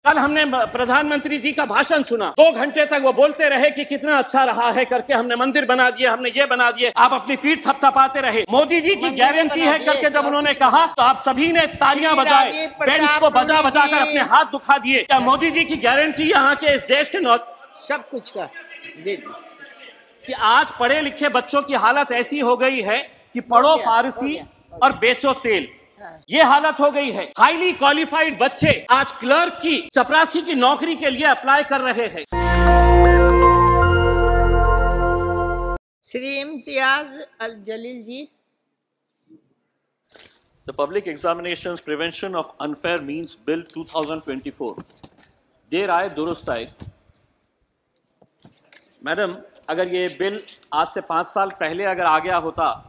कल हमने प्रधानमंत्री जी का भाषण सुना, 2 घंटे तक वो बोलते रहे कि कितना अच्छा रहा है करके, हमने मंदिर बना दिए, हमने ये बना दिए, आप अपनी पीठ थपथपाते रहे। मोदी जी की गारंटी है करके जब उन्होंने कहा तो आप सभी ने तालियां बजाए, बेंच को बजा बजा कर अपने हाथ दुखा दिए। क्या मोदी जी की गारंटी यहाँ के इस देश के सब कुछ का जी कि आज पढ़े लिखे बच्चों की हालत ऐसी हो गई है कि पढ़ो फारसी और बेचो तेल, ये हालत हो गई है। हाईली क्वालिफाइड बच्चे आज क्लर्क की, चपरासी की नौकरी के लिए अप्लाई कर रहे हैं। श्री इम्तियाज अल जलील जी। The Public Examinations Prevention of Unfair Means Bill 2024 देर आए दुरुस्त आए। मैडम, अगर ये बिल आज से 5 साल पहले अगर आ गया होता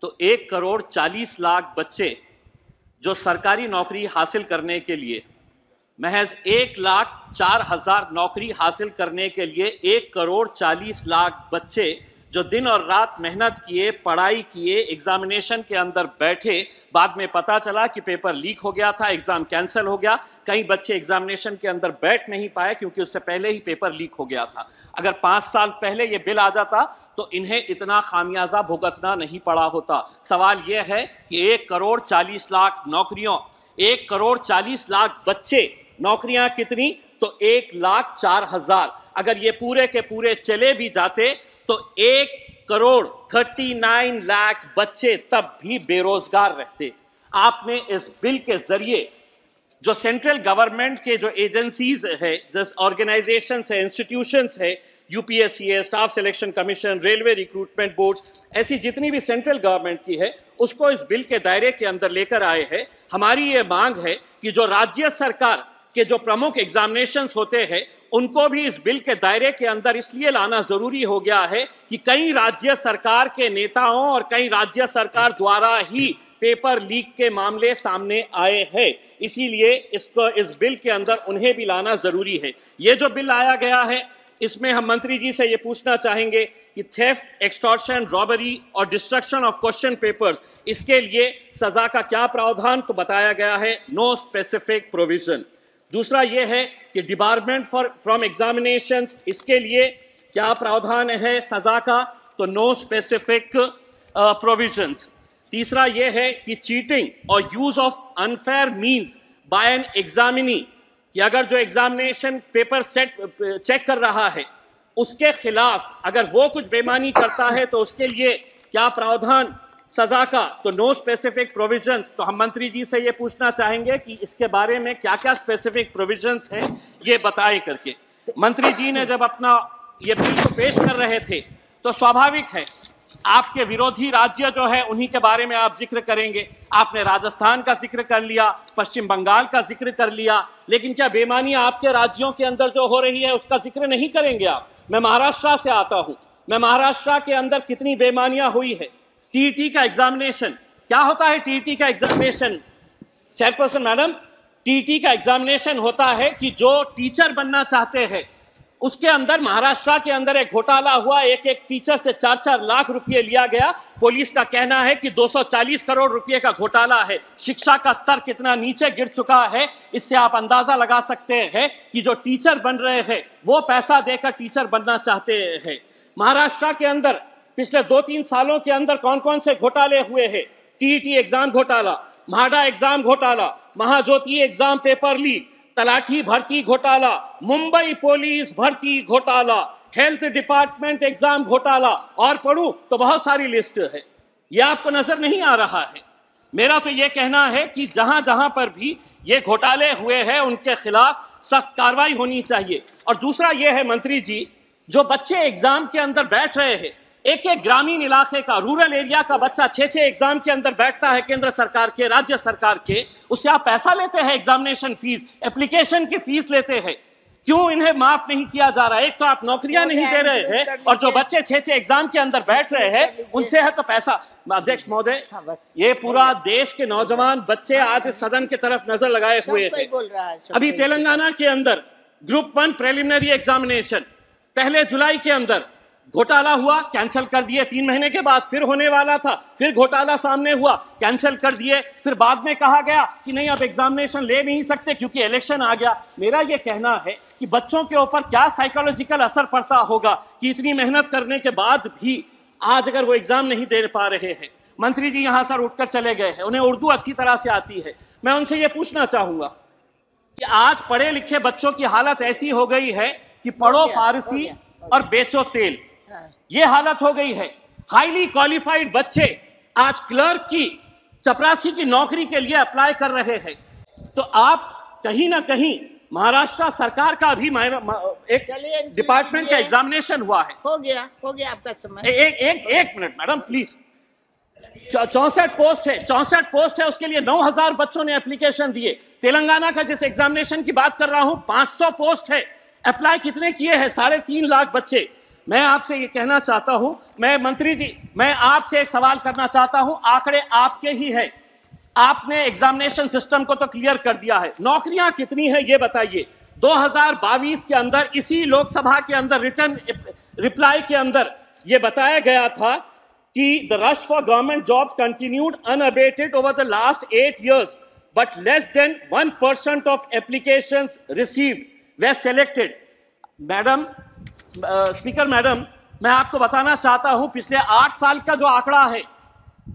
तो 1,40,00,000 बच्चे जो सरकारी नौकरी हासिल करने के लिए, महज 1,04,000 नौकरी हासिल करने के लिए 1,40,00,000 बच्चे जो दिन और रात मेहनत किए, पढ़ाई किए, एग्जामिनेशन के अंदर बैठे, बाद में पता चला कि पेपर लीक हो गया था, एग्ज़ाम कैंसिल हो गया, कई बच्चे एग्जामिनेशन के अंदर बैठ नहीं पाए क्योंकि उससे पहले ही पेपर लीक हो गया था। अगर 5 साल पहले ये बिल आ जाता तो इन्हें इतना खामियाजा भुगतना नहीं पड़ा होता। सवाल यह है कि 1,40,00,000 नौकरियों, 1,40,00,000 बच्चे, नौकरियां कितनी? तो 1,04,000। अगर ये पूरे के पूरे चले भी जाते तो 1,39,00,000 बच्चे तब भी बेरोजगार रहते। आपने इस बिल के जरिए जो सेंट्रल गवर्नमेंट के जो एजेंसीज है, जिस ऑर्गेनाइजेशन है, इंस्टीट्यूशंस है, यूपीएससी है, staff selection commission, railway recruitment boards, ऐसी जितनी भी सेंट्रल गवर्नमेंट की है, उसको इस बिल के दायरे के अंदर लेकर आए हैं। हमारी ये मांग है कि जो राज्य सरकार के जो प्रमुख एग्जामिनेशंस होते हैं उनको भी इस बिल के दायरे के अंदर इसलिए लाना जरूरी हो गया है कि कई राज्य सरकार के नेताओं और कई राज्य सरकार द्वारा ही पेपर लीक के मामले सामने आए हैं, इसीलिए इसको इस बिल के अंदर उन्हें भी लाना जरूरी है। ये जो बिल लाया गया है इसमें हम मंत्री जी से ये पूछना चाहेंगे कि थेफ्ट, एक्सटॉर्शन, रॉबरी और डिस्ट्रक्शन ऑफ क्वेश्चन पेपर्स, इसके लिए सजा का क्या प्रावधान? तो बताया गया है नो स्पेसिफिक प्रोविजन। दूसरा ये है कि डिबारमेंट फ्रॉम एग्जामिनेशंस, इसके लिए क्या प्रावधान है सजा का? तो नो स्पेसिफिक प्रोविजंस। तीसरा ये है कि चीटिंग और use of unfair means by an examinee, कि अगर जो एग्जामिनेशन पेपर चेक कर रहा है उसके खिलाफ अगर वो कुछ बेईमानी करता है तो उसके लिए क्या प्रावधान सजा का? तो नो स्पेसिफिक प्रोविजंस। तो हम मंत्री जी से ये पूछना चाहेंगे कि इसके बारे में क्या क्या स्पेसिफिक प्रोविजंस हैं, ये बताए करके। मंत्री जी ने जब अपना ये बिल को पेश कर रहे थे तो स्वाभाविक है आपके विरोधी राज्य जो है उन्हीं के बारे में आप जिक्र करेंगे। आपने राजस्थान का जिक्र कर लिया, पश्चिम बंगाल का जिक्र कर लिया, लेकिन क्या बेईमानी आपके राज्यों के अंदर जो हो रही है उसका जिक्र नहीं करेंगे आप? मैं महाराष्ट्र से आता हूं, मैं महाराष्ट्र के अंदर कितनी बेईमानियां हुई है। टीईटी का एग्जामिनेशन, क्या होता है टीईटी का एग्जामिनेशन? चेयरपर्सन मैडम, टीईटी का एग्जामिनेशन होता है कि जो टीचर बनना चाहते हैं उसके अंदर महाराष्ट्र के अंदर एक घोटाला हुआ, एक टीचर से 4-4 लाख रुपए लिया गया। पुलिस का कहना है कि 240 करोड़ रुपए का घोटाला है। शिक्षा का स्तर कितना नीचे गिर चुका है, इससे आप अंदाजा लगा सकते हैं कि जो टीचर बन रहे हैं वो पैसा देकर टीचर बनना चाहते हैं। महाराष्ट्र के अंदर पिछले 2-3 सालों के अंदर कौन कौन से घोटाले हुए हैं? टीईटी एग्जाम घोटाला, म्हाडा एग्जाम घोटाला, महाज्योति एग्जाम पेपर लीक, तलाठी भर्ती घोटाला, मुंबई पुलिस भर्ती घोटाला, हेल्थ डिपार्टमेंट एग्जाम घोटाला, और पढ़ूं तो बहुत सारी लिस्ट है। ये आपको नजर नहीं आ रहा है? मेरा तो ये कहना है कि जहां जहां पर भी ये घोटाले हुए हैं उनके खिलाफ सख्त कार्रवाई होनी चाहिए। और दूसरा ये है मंत्री जी, जो बच्चे एग्जाम के अंदर बैठ रहे हैं, एक एक ग्रामीण इलाके का, रूरल एरिया का बच्चा 6-6 एग्जाम के अंदर बैठता है, केंद्र सरकार के, राज्य सरकार के, उससे आप पैसा लेते हैं, एग्जामिनेशन फीस, एप्लीकेशन की फीस लेते हैं। क्यों इन्हें माफ नहीं किया जा रहा है? एक तो आप नौकरियां नहीं दे रहे हैं और जो बच्चे 6-6 एग्जाम के अंदर बैठ रहे हैं उनसे है तो पैसा। अध्यक्ष महोदय, ये पूरा देश के नौजवान बच्चे आज इस सदन की तरफ नजर लगाए हुए हैं। अभी तेलंगाना के अंदर ग्रुप 1 प्रिलिमिनरी एग्जामिनेशन 1 जुलाई के अंदर घोटाला हुआ, कैंसिल कर दिए, 3 महीने के बाद फिर होने वाला था, फिर घोटाला सामने हुआ, कैंसिल कर दिए, फिर बाद में कहा गया कि नहीं अब एग्जामिनेशन ले नहीं सकते क्योंकि इलेक्शन आ गया। मेरा यह कहना है कि बच्चों के ऊपर क्या साइकोलॉजिकल असर पड़ता होगा कि इतनी मेहनत करने के बाद भी आज अगर वो एग्जाम नहीं दे पा रहे हैं। मंत्री जी यहाँ सर उठकर चले गए हैं, उन्हें उर्दू अच्छी तरह से आती है। मैं उनसे ये पूछना चाहूंगा कि आज पढ़े लिखे बच्चों की हालत ऐसी हो गई है कि पढ़ो फारसी और बेचो तेल, ये हालत हो गई है। हाईली क्वालिफाइड बच्चे आज क्लर्क की, चपरासी की नौकरी के लिए अप्लाई कर रहे हैं। तो आप कहीं ना कहीं महाराष्ट्र सरकार का भी एक डिपार्टमेंट का एग्जामिनेशन हुआ है। हो गया आपका समय। एक मिनट मैडम प्लीज। 64 पोस्ट है, 64 पोस्ट है, उसके लिए 9000 बच्चों ने एप्लीकेशन दिए। तेलंगाना का जिस एग्जामिनेशन की बात कर रहा हूं 500 पोस्ट है, अप्लाई कितने किए हैं? 3.5 लाख बच्चे। मैं आपसे ये कहना चाहता हूं, मैं मंत्री जी, मैं आपसे एक सवाल करना चाहता हूं, आंकड़े आपके ही है, आपने एग्जामिनेशन सिस्टम को तो क्लियर कर दिया है, नौकरियां कितनी है ये बताइए। 2022 के अंदर इसी लोकसभा के अंदर रिटर्न रिप्लाई के अंदर ये बताया गया था कि the rush for government jobs continued unabated over the last 8 years, but less than 1% of applications received way selected. Madam speaker madam, मैं आपको बताना चाहता हूं पिछले 8 साल का जो आंकड़ा है,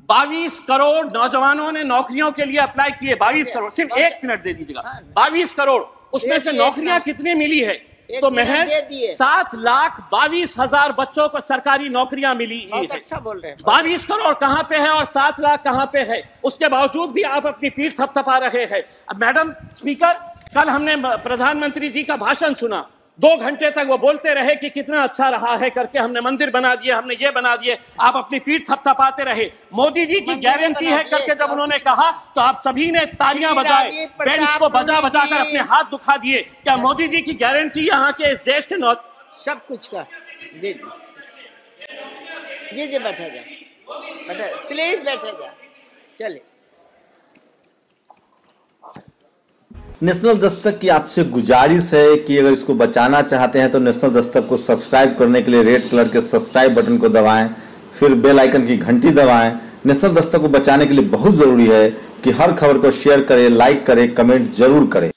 22 करोड़ नौजवानों ने नौकरियों के लिए अप्लाई किए। 22 करोड़, सिर्फ 1 मिनट दे दीजिएगा। 22 करोड़, उसमें से नौकरियां कितनी मिली है? तो महज 7,22,000 बच्चों को सरकारी नौकरियां मिली है। अच्छा बोल रहे हैं। 22 करोड़ कहां पे है और 7 लाख कहां पे है? उसके बावजूद भी आप अपनी पीठ थपथपा रहे हैं। अब मैडम स्पीकर, कल हमने प्रधानमंत्री जी का भाषण सुना, 2 घंटे तक वो बोलते रहे कि कितना अच्छा रहा है करके, हमने मंदिर बना दिए, हमने ये बना दिए, आप अपनी पीठ थपथपाते रहे। मोदी जी की गारंटी है करके जब उन्होंने कहा तो आप सभी ने तालियां बजाए, बेंच को बजा बजा कर अपने हाथ दुखा दिए। क्या मोदी जी की गारंटी यहाँ के इस देश के सब कुछ का? जी जी जी, बैठा जा, प्लीज बैठा जा, चले। नेशनल दस्तक की आपसे गुजारिश है कि अगर इसको बचाना चाहते हैं तो नेशनल दस्तक को सब्सक्राइब करने के लिए रेड कलर के सब्सक्राइब बटन को दबाएं, फिर बेल आइकन की घंटी दबाएं। नेशनल दस्तक को बचाने के लिए बहुत जरूरी है कि हर खबर को शेयर करें, लाइक करें, कमेंट जरूर करें।